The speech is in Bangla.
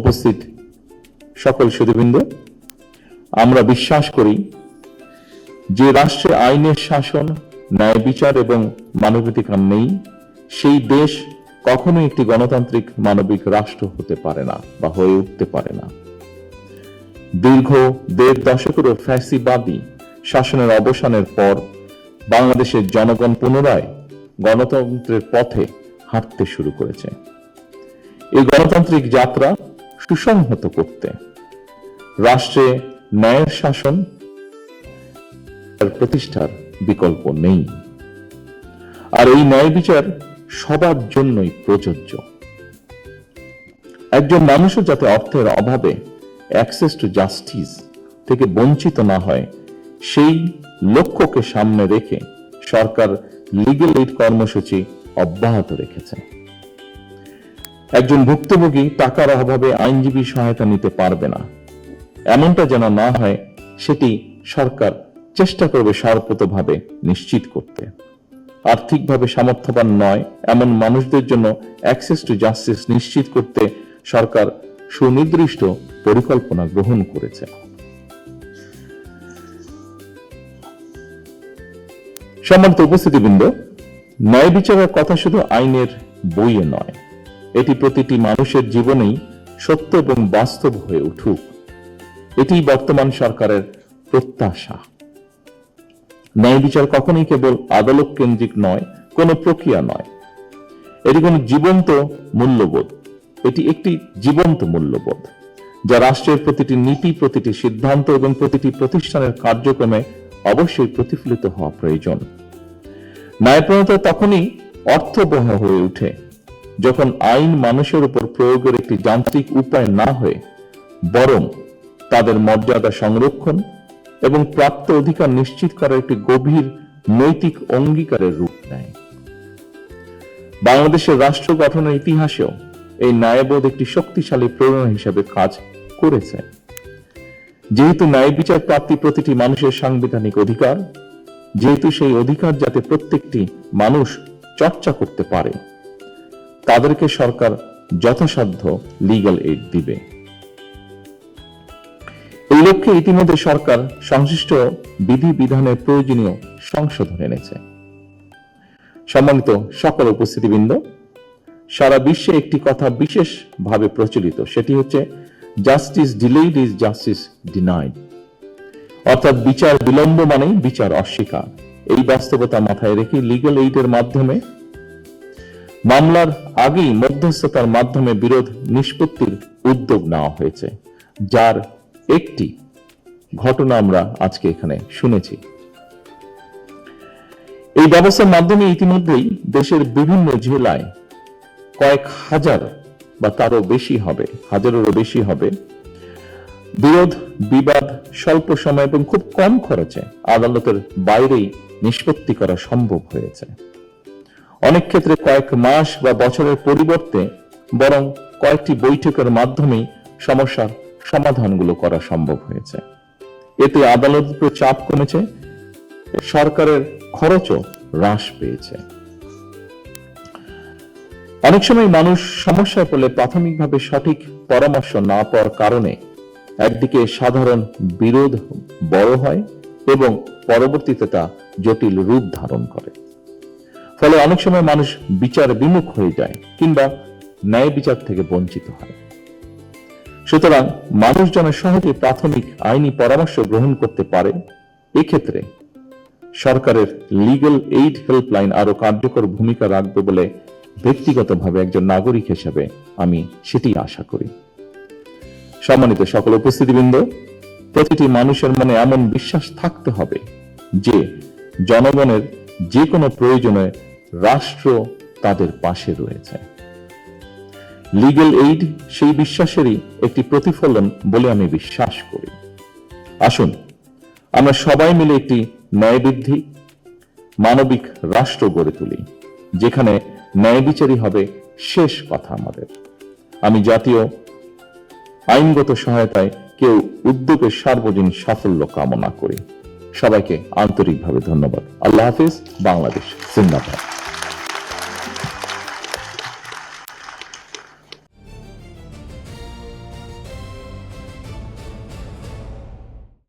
উপস্থিত সকল সুধীবৃন্দ, আমরা বিশ্বাস করি যে রাষ্ট্রে আইনের শাসন, ন্যায় বিচার এবং মানবাধিকার নেই, সেই দেশ কখনোই একটি গণতান্ত্রিক মানবিক রাষ্ট্র হতে পারে না বা হয়ে উঠতে পারে না। দীর্ঘ ১.৫ দশকেরও ফ্যাসিবাদী শাসনের অবসানের পর বাংলাদেশের জনগণ পুনরায় গণতন্ত্রের পথে হাঁটতে শুরু করেছে। এই গণতান্ত্রিক যাত্রা সুসংহত করতে রাষ্ট্রে ন্যায়ের শাসন প্রতিষ্ঠার বিকল্প নেই, আর এই ন্যায় বিচার সবার জন্যই প্রযোজ্য। একজন মানুষও যাতে অর্থের অভাবে অ্যাক্সেস টু জাস্টিস থেকে বঞ্চিত না হয়, সেই লক্ষ্যকে সামনে রেখে সরকার লিগ্যাল এইড কর্মসূচি অব্যাহত রেখেছে। একজন ভুক্তভোগী টাকার অভাবে আইনজীবী সহায়তা নিতে পারবে না, এমনটা যেন না হয় সেটি সরকার চেষ্টা করবে সর্বতোভাবে নিশ্চিত করতে। আর্থিকভাবে সামর্থ্যবান নয় এমন মানুষদের জন্য অ্যাক্সেস টু জাস্টিস নিশ্চিত করতে সরকার সুনির্দিষ্ট পরিকল্পনা গ্রহণ করেছে। সম্মানিত উপস্থিতিবৃন্দ, ন্যায় বিচারের কথা শুধু আইনের বইয়ে নয়, এটি প্রতিটি মানুষের জীবনেই সত্য এবং বাস্তব হয়ে উঠুক, এটি বর্তমান সরকারের প্রত্যাশা। ন্যায় বিচার কখনোই কেবল আদালত কেন্দ্রিক নয়, কোনো প্রক্রিয়া নয়, এটি কোনো জীবন্ত মূল্যবোধ। এটি একটি জীবন্ত মূল্যবোধ যা রাষ্ট্রের প্রতিটি নীতি, প্রতিটি সিদ্ধান্ত এবং প্রতিটি প্রতিষ্ঠানের কার্যক্রমে অবশ্যই প্রতিফলিত হওয়া প্রয়োজন। ন্যায়প্রণতা তখনই অর্থবহ হয়ে ওঠে যখন আইন মানুষের উপর প্রয়োগের একটি যান্ত্রিক উপায় না হয়ে বরং তাদের মর্যাদা সংরক্ষণ এবং প্রাপ্ত অধিকার নিশ্চিত করার একটি গভীর নৈতিক অঙ্গীকারের রূপ নেয়। বাংলাদেশের রাষ্ট্র গঠনের ইতিহাসেও এই ন্যায়বোধ একটি শক্তিশালী প্রেরণা হিসেবে কাজ করেছে। যেহেতু ন্যায় বিচার প্রাপ্তি প্রতিটি মানুষের সাংবিধানিক অধিকার, যেহেতু সেই অধিকার যাতে প্রত্যেকটি মানুষ চর্চা করতে পারে, তাদেরকে সরকার যথাসাধ্য লিগ্যাল এইড দিবে। এই লক্ষ্যে ইতিমধ্যে সরকার সংশ্লিষ্ট বিধিবিধানের প্রয়োজনীয় সংশোধন এনেছে। সম্মানিত সকল উপস্থিতিবৃন্দ, সারা বিশ্বে একটি কথা বিশেষভাবে প্রচলিত, সেটি হচ্ছে justice delayed is justice denied, অর্থাৎ বিচার বিলম্ব মানেই বিচার অস্বীকার। এই বাস্তবতা মাথায় রেখে লিগ্যাল এইডের মাধ্যমে মামলার আগেই মধ্যস্থতার মাধ্যমে বিরোধ নিষ্পত্তির উদ্যোগ নেওয়া হয়েছে, যার একটি ঘটনা আমরা আজকে এখানে শুনেছি। এই ব্যবস্থার মাধ্যমে ইতিমধ্যেই দেশের বিভিন্ন জেলায় কয়েক হাজার বা তারও বেশি হবে, হাজারেরও বেশি হবে, বিরোধ বিবাদ স্বল্প সময় এবং খুব কম খরচে আদালতের বাইরেই নিষ্পত্তি করা সম্ভব হয়েছে। অনেক ক্ষেত্রে কয়েক মাস বা বছরের পরিবর্তে বরং কয়েকটি বৈঠকের মাধ্যমেই সমস্যার সমাধানগুলো করা সম্ভব হয়েছে। এতে আদালতের উপর চাপ কমেছে, সরকারের খরচও হ্রাস পেয়েছে। অনেক সময় মানুষ সমস্যায় পড়লে প্রাথমিকভাবে সঠিক পরামর্শ না পাওয়ার কারণে একদিকে সাধারণ বিরোধ বড় হয় এবং পরবর্তীতে তা জটিল রূপ ধারণ করে। ফলে অনেক সময় মানুষ বিচার বিমুখ হয়ে যায় কিংবা ন্যায় বিচার থেকে বঞ্চিত হয়। সুতরাং মানুষ যেন সহজে প্রাথমিক আইনি পরামর্শ গ্রহণ করতে পারে, এক্ষেত্রে সরকারের লিগ্যাল এইড হেল্পলাইন আরো কার্যকর ভূমিকা রাখবে বলে ব্যক্তিগতভাবে একজন নাগরিক হিসেবে আমি সেটি আশা করি। সম্মানিত সকল উপস্থিতিবৃন্দ, প্রতিটি মানুষের মনে এমন বিশ্বাস থাকতে হবে যে জনগণের যে কোনো প্রয়োজনে রাষ্ট্র তাদের পাশে রয়েছে। লিগ্যাল এইড সেই বিশ্বাসেরই একটি প্রতিফলন বলে আমি বিশ্বাস করি। আসুন আমরা সবাই মিলে একটি ন্যায়বৃদ্ধি মানবিক রাষ্ট্র গড়ে তুলি, যেখানে ন্যায় বিচারই হবে শেষ কথা আমাদের। আমি জাতীয় আইনগত সহায়তায় কেউ উদ্যোগের সার্বজনীন সাফল্য কামনা করি। সবাইকে আন্তরিকভাবে ধন্যবাদ। আল্লাহ হাফিজ। বাংলাদেশ জিন্দাবাদ।